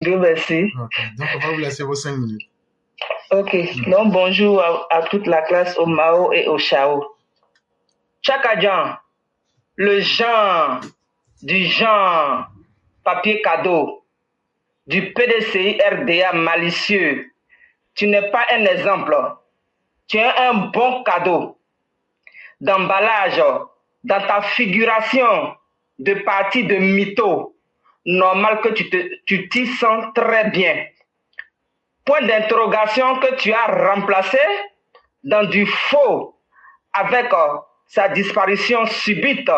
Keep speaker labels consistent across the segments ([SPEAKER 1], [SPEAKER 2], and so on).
[SPEAKER 1] Dieu merci.
[SPEAKER 2] Ok, donc on va vous laisser vos 5 minutes.
[SPEAKER 1] Ok, donc bonjour à toute la classe, au Mao et au Chao. Chakadjan, le genre du genre papier cadeau du PDCI RDA malicieux, tu n'es pas un exemple. Tu es un bon cadeau d'emballage dans ta figuration de partie de mytho. Normal que tu t'y sens très bien. Point d'interrogation que tu as remplacé dans du faux avec sa disparition subite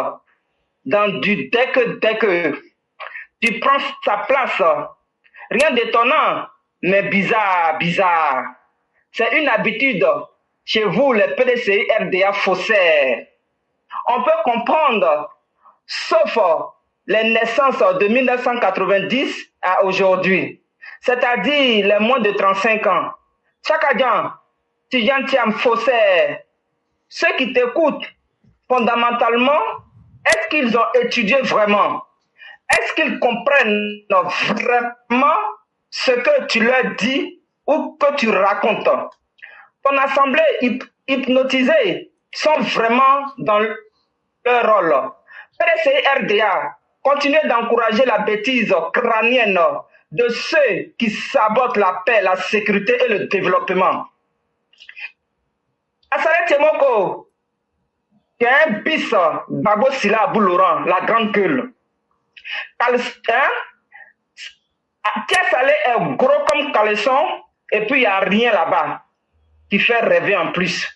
[SPEAKER 1] dans du dès que tu prends sa place. Rien d'étonnant, mais bizarre. C'est une habitude chez vous, les PDCI RDA faussaires. On peut comprendre, sauf les naissances de 1990 à aujourd'hui, c'est-à-dire les moins de 35 ans. Chakadjan, Tijantiam faussaire, ceux qui t'écoutent, fondamentalement, est-ce qu'ils ont étudié vraiment? Est-ce qu'ils comprennent vraiment ce que tu leur dis ou que tu racontes? Ton assemblée hypnotisée sont vraiment dans leur rôle. PDCI RDA, continuez d'encourager la bêtise crânienne de ceux qui sabotent la paix, la sécurité et le développement. Assalet Temoko, qui est un bis Babo Sila Boulouran, la grande gueule. Tia Salé est gros comme caleçon et puis il n'y a rien là-bas qui fait rêver en plus.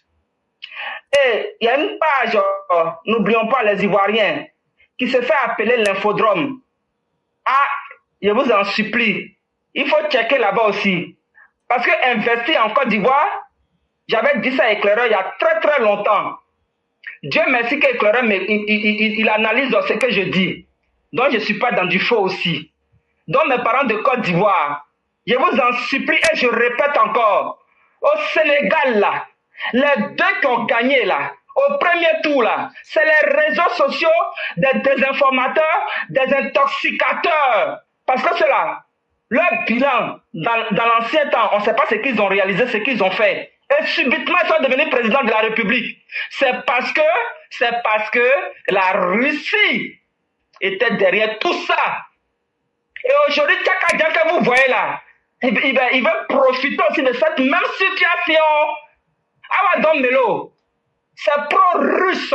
[SPEAKER 1] Et il y a une page, n'oublions pas les Ivoiriens, qui se fait appeler l'infodrome. Ah, je vous en supplie, il faut checker là-bas aussi. Parce que investir en Côte d'Ivoire, j'avais dit ça à Éclaireur il y a très longtemps. Dieu merci qu'Éclaireur, il analyse ce que je dis. Donc je ne suis pas dans du faux aussi. Donc mes parents de Côte d'Ivoire, je vous en supplie et je répète encore, au Sénégal là, les deux qui ont gagné là, au premier tour là, c'est les réseaux sociaux des désinformateurs, des intoxicateurs. Parce que cela, leur bilan dans l'ancien temps, on ne sait pas ce qu'ils ont réalisé, ce qu'ils ont fait. Et subitement, ils sont devenus présidents de la République. C'est parce que la Russie était derrière tout ça. Et aujourd'hui, Tchakadjan que vous voyez là, il veut profiter aussi de cette même situation. Awadon Melo, c'est pro-russe.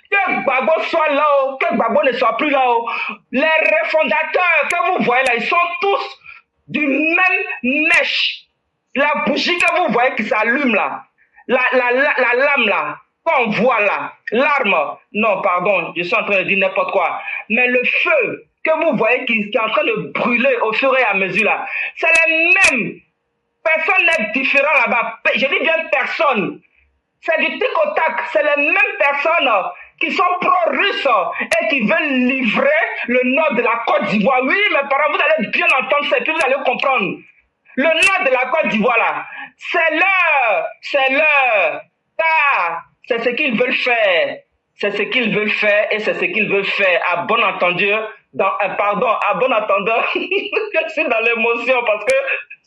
[SPEAKER 1] Que Gbagbo soit là-haut, que Gbagbo ne soit plus là-haut. Les refondateurs que vous voyez là, ils sont tous du même mèche. La bougie que vous voyez qui s'allume là, la lame là, qu'on voit là, l'arme, non pardon, je suis en train de dire n'importe quoi, mais le feu que vous voyez qui est en train de brûler au fur et à mesure là, c'est les mêmes. Personne n'est différent là-bas. Je dis bien personne. C'est du tic au tac. C'est les mêmes personnes qui sont pro-russes et qui veulent livrer le nord de la Côte d'Ivoire. Oui, mes parents, vous allez bien entendre ça et puis vous allez comprendre. Le nord de la Côte d'Ivoire là, c'est leur. Ça, c'est ce qu'ils veulent faire. C'est ce qu'ils veulent faire et c'est ce qu'ils veulent faire. À bon entendeur, à bon entendeur, je suis dans l'émotion parce que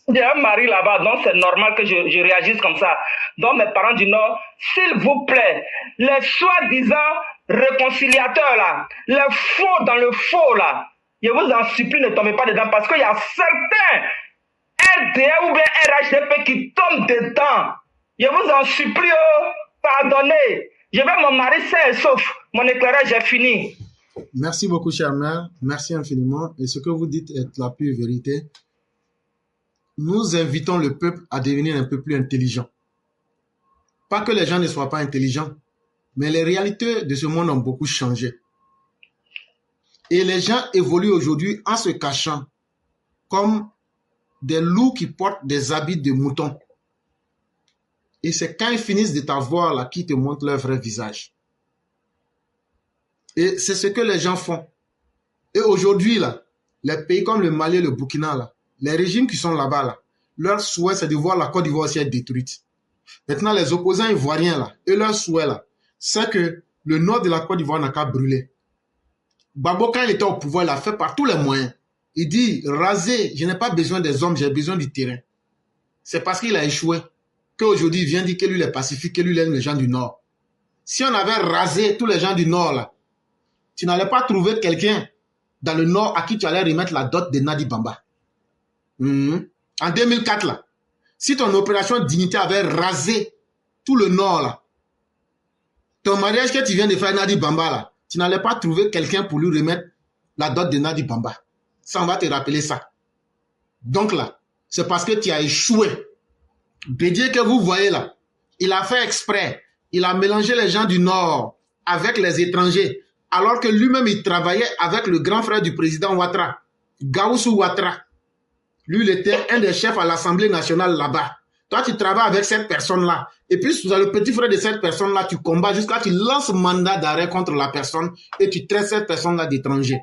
[SPEAKER 1] il y a un mari là-bas, donc c'est normal que je réagisse comme ça. Donc mes parents du Nord, s'il vous plaît, les soi-disant réconciliateurs là, les faux dans le faux là, je vous en supplie, ne tombez pas dedans parce qu'il y a certains RDA ou bien RHDP qui tombent dedans. Je vous en supplie, pardonnez. Je vais mon mari sain et sauf. Mon éclairage est fini.
[SPEAKER 2] Merci beaucoup, chère mère. Merci infiniment. Et ce que vous dites est la pure vérité. Nous invitons le peuple à devenir un peu plus intelligent. Pas que les gens ne soient pas intelligents, mais les réalités de ce monde ont beaucoup changé. Et les gens évoluent aujourd'hui en se cachant comme des loups qui portent des habits de moutons. Et c'est quand ils finissent de t'avoir là qu'ils te montrent leur vrai visage. Et c'est ce que les gens font. Et aujourd'hui, là, les pays comme le Mali et le Burkina, là, les régimes qui sont là-bas, là, leur souhait, c'est de voir la Côte d'Ivoire aussi être détruite. Maintenant, les opposants ivoiriens, là, et leur souhait, là, c'est que le nord de la Côte d'Ivoire n'a qu'à brûler. Gbagbo, quand il était au pouvoir, il a fait par tous les moyens. Il dit, raser, je n'ai pas besoin des hommes, j'ai besoin du terrain. C'est parce qu'il a échoué qu'aujourd'hui, il vient dire que lui, il est pacifique, que lui, il aime les gens du Nord. Si on avait rasé tous les gens du Nord, là, tu n'allais pas trouver quelqu'un dans le Nord à qui tu allais remettre la dot de Nadi Bamba. En 2004, là, si ton opération Dignité avait rasé tout le Nord, là, ton mariage que tu viens de faire Nadi Bamba, là, tu n'allais pas trouver quelqu'un pour lui remettre la dot de Nadi Bamba. Ça, on va te rappeler ça. Donc là, c'est parce que tu as échoué. Bédié que vous voyez là, il a fait exprès. Il a mélangé les gens du Nord avec les étrangers, alors que lui-même, il travaillait avec le grand frère du président Ouattara, Gaussou Ouattara. Lui, il était un des chefs à l'Assemblée nationale là-bas. Toi, tu travailles avec cette personne-là. Et puis, tu as le petit frère de cette personne-là, tu combats jusqu'à tu lances mandat d'arrêt contre la personne et tu traites cette personne-là d'étranger.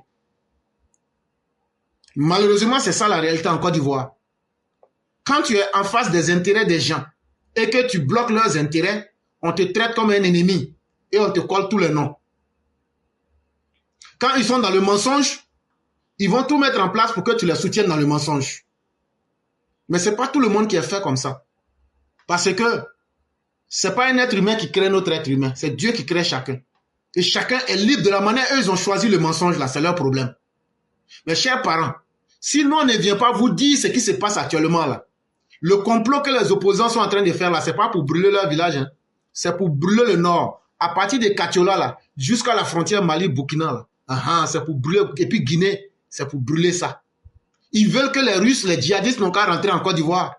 [SPEAKER 2] Malheureusement, c'est ça la réalité en Côte d'Ivoire. Quand tu es en face des intérêts des gens et que tu bloques leurs intérêts, on te traite comme un ennemi et on te colle tous les noms. Quand ils sont dans le mensonge, ils vont tout mettre en place pour que tu les soutiennes dans le mensonge. Mais ce n'est pas tout le monde qui est fait comme ça. Parce que ce n'est pas un être humain qui crée notre être humain. C'est Dieu qui crée chacun. Et chacun est libre de la manière. Eux, ils ont choisi le mensonge là. C'est leur problème. Mes chers parents, si nous, on ne vient pas vous dire ce qui se passe actuellement là, le complot que les opposants sont en train de faire là, ce n'est pas pour brûler leur village. Hein. C'est pour brûler le nord. À partir de Katiola là, jusqu'à la frontière Mali-Burkina là. C'est pour brûler. Et puis Guinée, c'est pour brûler ça. Ils veulent que les Russes, les djihadistes n'ont qu'à rentrer en Côte d'Ivoire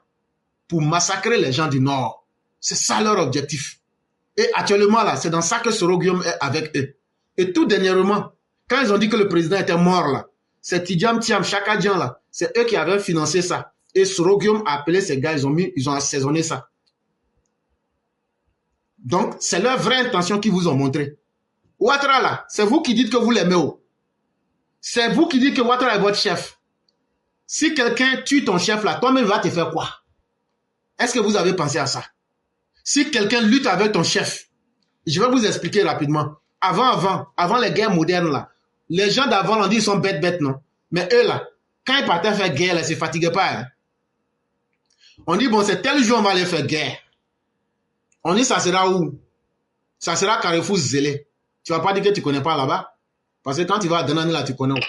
[SPEAKER 2] pour massacrer les gens du Nord. C'est ça leur objectif. Et actuellement, là, c'est dans ça que Soro Guillaume est avec eux. Et tout dernièrement, quand ils ont dit que le président était mort, là, c'est Tidjam Tiam, Chakadjan, là, c'est eux qui avaient financé ça. Et Soro Guillaume a appelé ces gars, ils ont assaisonné ça. Donc, c'est leur vraie intention qu'ils vous ont montré. Ouattara, là, c'est vous qui dites que vous l'aimez. C'est vous qui dites que Ouattara est votre chef. Si quelqu'un tue ton chef là, toi-même va te faire quoi? Est-ce que vous avez pensé à ça? Si quelqu'un lutte avec ton chef, je vais vous expliquer rapidement. Avant les guerres modernes là, les gens d'avant on dit ils sont bêtes, non? Mais eux là, quand ils partaient faire guerre, là, ils ne se fatiguaient pas. Hein? On dit bon, c'est tel jour on va aller faire guerre. On dit ça sera où? Ça sera Carrefour Zélé. Tu vas pas dire que tu connais pas là-bas? Parce que quand tu vas à Danani là, tu connais où?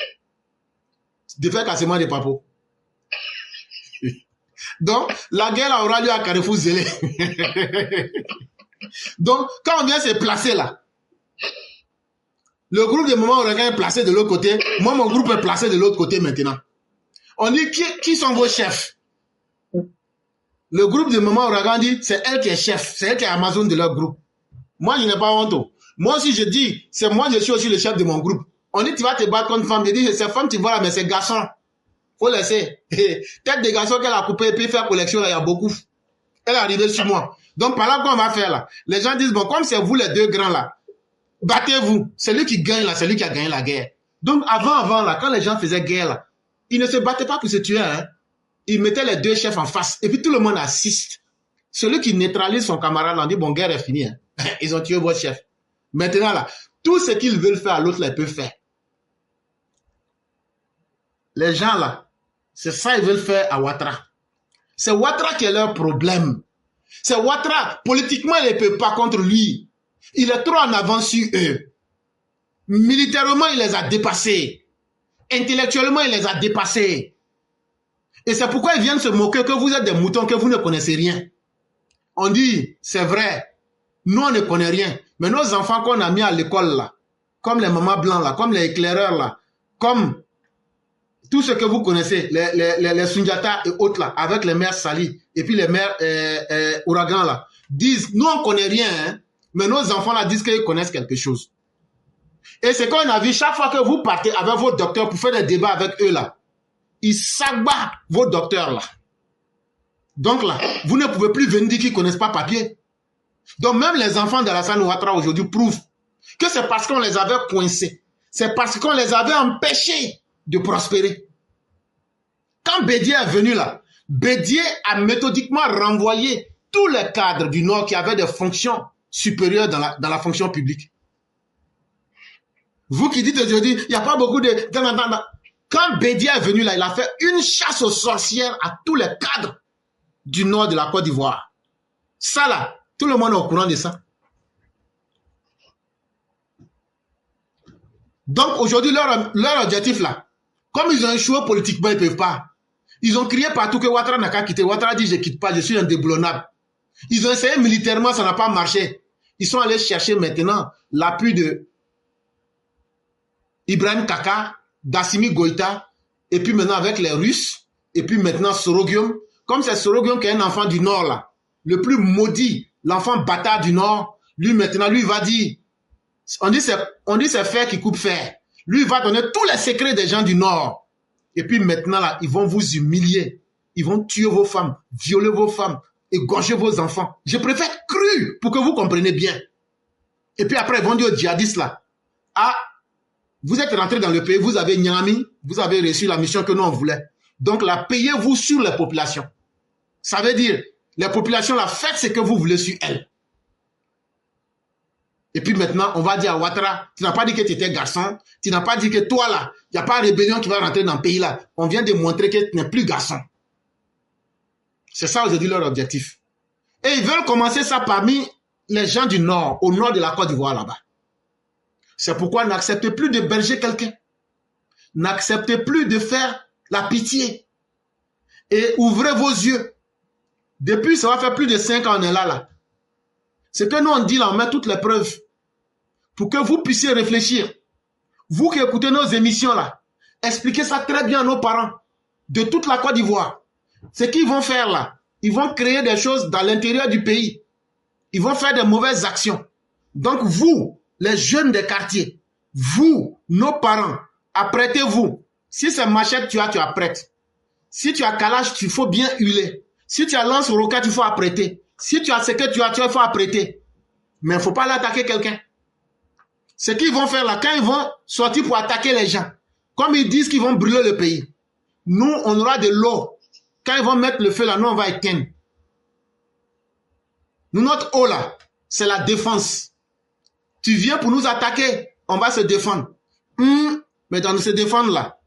[SPEAKER 2] De faire cassement des papos. Donc, la guerre aura lieu à Carrefour Zélé. Donc, quand on vient se placer là, le groupe de Maman Ouragan est placé de l'autre côté. Moi, mon groupe est placé de l'autre côté maintenant. On dit, qui sont vos chefs? Le groupe de Maman Ouragan dit, c'est elle qui est chef. C'est elle qui est Amazon de leur groupe. Moi, je n'ai pas honte. Moi aussi, je dis, c'est moi, je suis aussi le chef de mon groupe. On dit, tu vas te battre contre une femme. Je dis, c'est femme, tu vois là, mais c'est garçon. Faut laisser. Tête des garçons qu'elle a coupé et puis faire collection, là, il y a beaucoup. Elle est arrivée sur moi. Donc, par là, quoi on va faire là? Les gens disent, bon, comme c'est vous les deux grands là, battez-vous. C'est lui qui gagne là, c'est lui qui a gagné la guerre. Donc, avant là, quand les gens faisaient guerre là, ils ne se battaient pas pour se tuer, hein. Ils mettaient les deux chefs en face. Et puis tout le monde assiste. Celui qui neutralise son camarade, là, on dit, bon, guerre est finie, hein. Ils ont tué votre chef. Maintenant là, tout ce qu'ils veulent faire à l'autre, là, ils peuvent faire. Les gens là, c'est ça qu'ils veulent faire à Ouattara. C'est Ouattara qui est leur problème. C'est Ouattara, politiquement, il ne peut pas contre lui. Il est trop en avance sur eux. Militairement, il les a dépassés. Intellectuellement, il les a dépassés. Et c'est pourquoi ils viennent se moquer que vous êtes des moutons, que vous ne connaissez rien. On dit, c'est vrai, nous on ne connaît rien. Mais nos enfants qu'on a mis à l'école là, comme les mamans blancs là, comme les éclaireurs là, comme tout ce que vous connaissez, les Sundiata et autres là, avec les mères Sali et puis les mères Ouragan là, disent, nous on connaît rien, hein, mais nos enfants là disent qu'ils connaissent quelque chose. Et c'est qu'on a vu, chaque fois que vous partez avec vos docteurs pour faire des débats avec eux là, ils s'abattent vos docteurs là. Donc là, vous ne pouvez plus venir dire qu'ils ne connaissent pas papier. Donc même les enfants d'Alassane Ouattara aujourd'hui prouvent que c'est parce qu'on les avait coincés. C'est parce qu'on les avait empêchés de prospérer. Quand Bédié est venu là, Bédié a méthodiquement renvoyé tous les cadres du Nord qui avaient des fonctions supérieures dans la fonction publique. Vous qui dites aujourd'hui, il n'y a pas beaucoup de... Quand Bédia est venu là, il a fait une chasse aux sorcières à tous les cadres du nord de la Côte d'Ivoire. Ça là, tout le monde est au courant de ça. Donc aujourd'hui, leur objectif là, comme ils ont échoué politiquement, ils ne peuvent pas. Ils ont crié partout que Ouattara n'a qu'à quitter. Ouattara dit je ne quitte pas, je suis indéboulonnable. Ils ont essayé militairement, ça n'a pas marché. Ils sont allés chercher maintenant l'appui de Ibrahim Kaka, d'Assimi Goïta, et puis maintenant avec les Russes, et puis maintenant Sorogium. Comme c'est Sorogium qui est un enfant du Nord là, le plus maudit, l'enfant bâtard du Nord, lui maintenant, lui va dire, on dit c'est fer qui coupe fer. Lui va donner tous les secrets des gens du Nord. Et puis maintenant là, ils vont vous humilier. Ils vont tuer vos femmes, violer vos femmes, égorger vos enfants. Je préfère cru pour que vous compreniez bien. Et puis après, ils vont dire aux djihadistes là, ah, vous êtes rentrés dans le pays, vous avez Niami, vous avez reçu la mission que nous on voulait. Donc là, payez-vous sur les populations. Ça veut dire, les populations là, faites ce que vous voulez sur elles. Et puis maintenant, on va dire à Ouattara, tu n'as pas dit que tu étais garçon, tu n'as pas dit que toi là, il n'y a pas de rébellion qui va rentrer dans le pays là. On vient de montrer que tu n'es plus garçon. C'est ça aujourd'hui leur objectif. Et ils veulent commencer ça parmi les gens du Nord, au nord de la Côte d'Ivoire là-bas. C'est pourquoi n'acceptez plus de berger quelqu'un. N'acceptez plus de faire la pitié. Et ouvrez vos yeux. Depuis, ça va faire plus de 5 ans on est là. Ce que nous on dit là, on met toutes les preuves. Pour que vous puissiez réfléchir. Vous qui écoutez nos émissions là, expliquez ça très bien à nos parents de toute la Côte d'Ivoire. Ce qu'ils vont faire là, ils vont créer des choses dans l'intérieur du pays. Ils vont faire de mauvaises actions. Donc vous, les jeunes des quartiers, vous, nos parents, apprêtez-vous. Si c'est machette tu apprêtes. Si tu as calage, il faut bien huiler. Si tu as lance-roquette, il faut apprêter. Si tu as ce que tu as, il faut apprêter. Mais il ne faut pas aller attaquer quelqu'un. Ce qu'ils vont faire là, quand ils vont sortir pour attaquer les gens, comme ils disent qu'ils vont brûler le pays, nous, on aura de l'eau. Quand ils vont mettre le feu là, nous, on va éteindre. Nous, notre eau là, c'est la défense. Tu viens pour nous attaquer, on va se défendre. Mais dans se défendre là,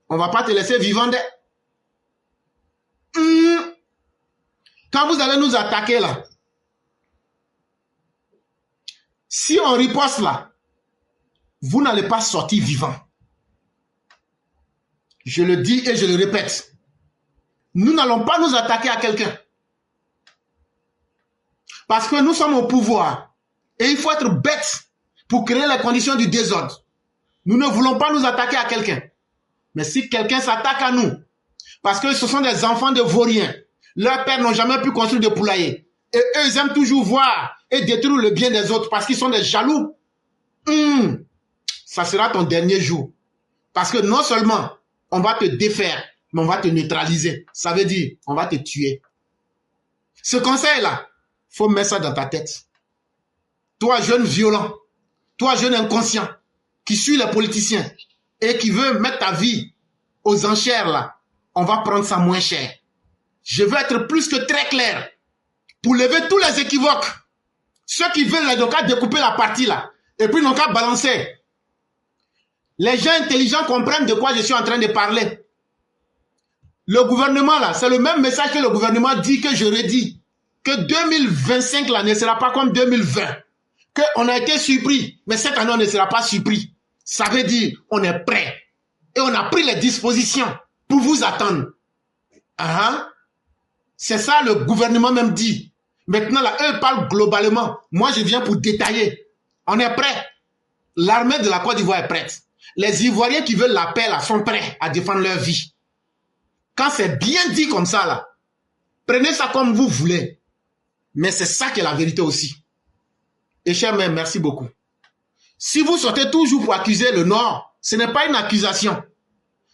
[SPEAKER 2] on ne va pas te laisser vivant. Quand vous allez nous attaquer là, si on riposte là, vous n'allez pas sortir vivant. Je le dis et je le répète. Nous n'allons pas nous attaquer à quelqu'un. Parce que nous sommes au pouvoir. Et il faut être bête pour créer les conditions du désordre. Nous ne voulons pas nous attaquer à quelqu'un. Mais si quelqu'un s'attaque à nous, parce que ce sont des enfants de vauriens, leurs pères n'ont jamais pu construire de poulailler. Et eux, ils aiment toujours voir et détruire le bien des autres parce qu'ils sont des jaloux. Ça sera ton dernier jour. Parce que non seulement on va te défaire, mais on va te neutraliser. Ça veut dire, on va te tuer. Ce conseil-là, il faut mettre ça dans ta tête. Toi, jeune violent, toi, jeune inconscient, qui suit les politiciens et qui veut mettre ta vie aux enchères, là, on va prendre ça moins cher. Je veux être plus que très clair pour lever tous les équivoques. Ceux qui veulent n'ont qu'à découper la partie, là, et puis n'ont qu'à balancer. Les gens intelligents comprennent de quoi je suis en train de parler. Le gouvernement, là, c'est le même message que le gouvernement dit, que je redis. Que 2025, là, ne sera pas comme 2020. Qu'on a été surpris, mais cette année, on ne sera pas surpris. Ça veut dire, on est prêt. Et on a pris les dispositions pour vous attendre. C'est ça, le gouvernement même dit. Maintenant, là, eux parlent globalement. Moi, je viens pour détailler. On est prêt. L'armée de la Côte d'Ivoire est prête. Les Ivoiriens qui veulent la paix, là, sont prêts à défendre leur vie. Quand c'est bien dit comme ça, là, prenez ça comme vous voulez. Mais c'est ça qui est la vérité aussi. Et chers mères, merci beaucoup. Si vous sortez toujours pour accuser le Nord, ce n'est pas une accusation.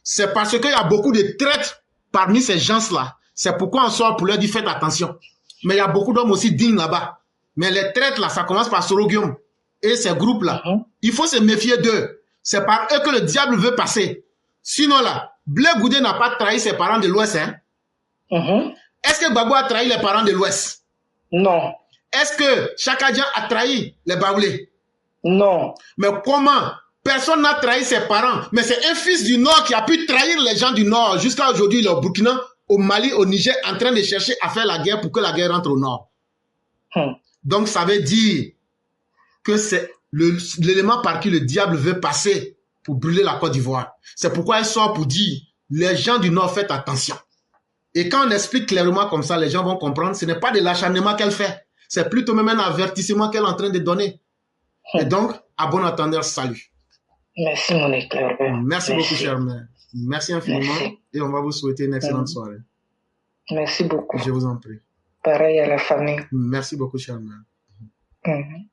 [SPEAKER 2] C'est parce qu'il y a beaucoup de traîtres parmi ces gens-là. C'est pourquoi on sort pour leur dire faites attention. Mais il y a beaucoup d'hommes aussi dignes là-bas. Mais les traîtres là, ça commence par Sorogium. Et ces groupes-là, il faut se méfier d'eux. C'est par eux que le diable veut passer. Sinon là, Blé Goudé n'a pas trahi ses parents de l'Ouest. Est-ce que Gbagbo a trahi les parents de l'Ouest?
[SPEAKER 1] Non.
[SPEAKER 2] Est-ce que Chaka Dia a trahi les Baoulés?
[SPEAKER 1] Non.
[SPEAKER 2] Mais comment Personne n'a trahi ses parents. Mais c'est un fils du Nord qui a pu trahir les gens du Nord. Jusqu'à aujourd'hui, il est au Burkina, au Mali, au Niger, en train de chercher à faire la guerre pour que la guerre rentre au Nord. Donc, ça veut dire que c'est l'élément par qui le diable veut passer pour brûler la Côte d'Ivoire. C'est pourquoi elle sort pour dire, les gens du Nord, faites attention. Et quand on explique clairement comme ça, les gens vont comprendre, ce n'est pas de l'acharnement qu'elle fait. C'est plutôt même un avertissement qu'elle est en train de donner. Et donc, à bon entendeur, salut.
[SPEAKER 1] Merci, mon éclaireur.
[SPEAKER 2] Merci beaucoup, chère mère. Merci infiniment.
[SPEAKER 1] Merci.
[SPEAKER 2] Et on va vous souhaiter une excellente soirée.
[SPEAKER 1] Merci beaucoup.
[SPEAKER 2] Je vous en prie.
[SPEAKER 1] Pareil à la famille.
[SPEAKER 2] Merci beaucoup, chère mère.